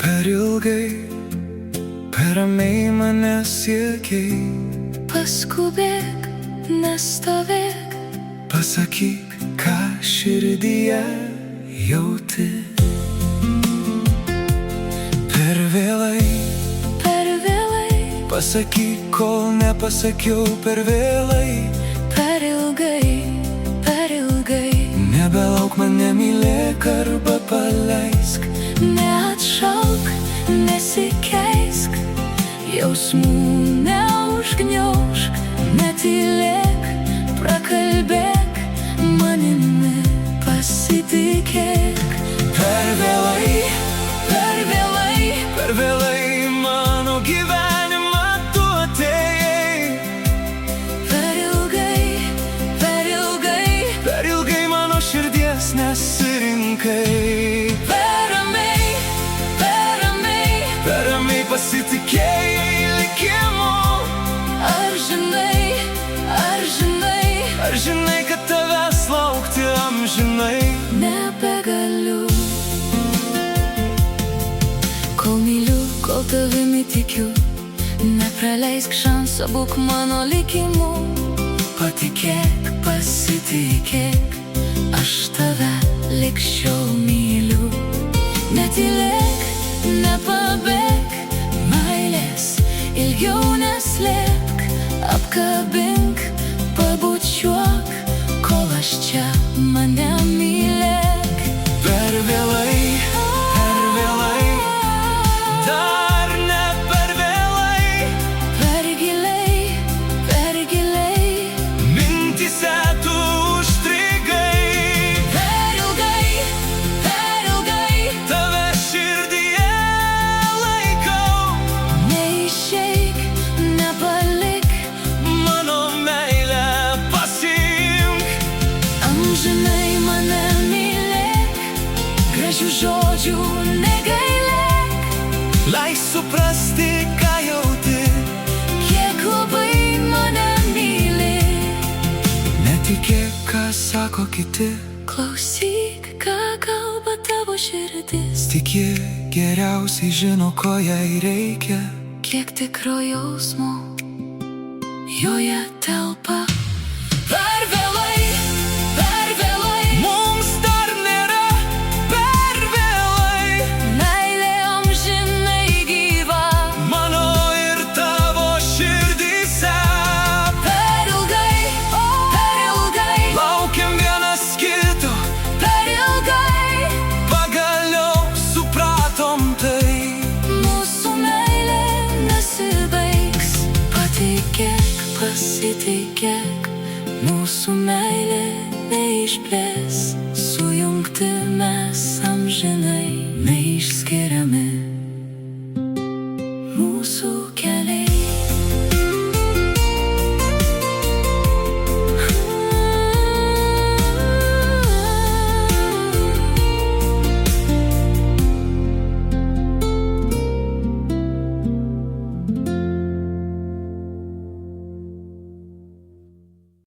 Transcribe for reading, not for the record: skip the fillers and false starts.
Per ilgai, per ramiai mane siekei. Paskubėk, nestovėk, Pasakyk, ką širdyje jauti. Per vėlai, pasakyk, kol nepasakiau. Per vėlai, per ilgai, nebelauk mane, mylėk arba paleisk. neatšauk, nesikeisk, jausmų neužgniaužk, netylėk, prakalbėk, manimi pasitikėk. Per vėlai, Per vėlai, mano gyvenimą tu atėjai. Per ilgai mano širdies nesirinkai. per ramiai Pasitikėjai likimu. Ar žinai, Kad tavęs laukti amžinai. nebegaliu. Kol myliu, kol tavimi tikiu, nepraleisk šanso, būk mano likimu. Patikėk, pasitikėk, aš tave likščiau myliu. Netylėk, nepabėk, meilės ilgiau neslėpk, apkabink, pabučiuok, kol aš čia, mane mylėk. Per vėlai, dar ne per vėlai. Per giliai, Mintyse tu užstrigai. per ilgai, Tave širdyje laikau. neišeik, nepalik, Mano meilę pasiimk. amžinai mane mylėk, gražių žodžių negailėk, Leis suprasti, ką jauti. kiek labai mane myli. Netikėk, ką sako kiti. Klausyk, ką kalba tavo širdis, Tik ji geriausiai žino, ko jai reikia. kiek tikro jausmo joje telpa. Per vėlai, Mums dar nėra per vėlai. meilė amžinai gyva. Mano ir tavo širdyse. Per ilgai, Laukiam vienas kito. per ilgai, Pagaliau supratom tai. mūsų meilė nesibaigs. Patikėk, pasitikėk, mūsų meilė neišblės, sujungti mes amžinai.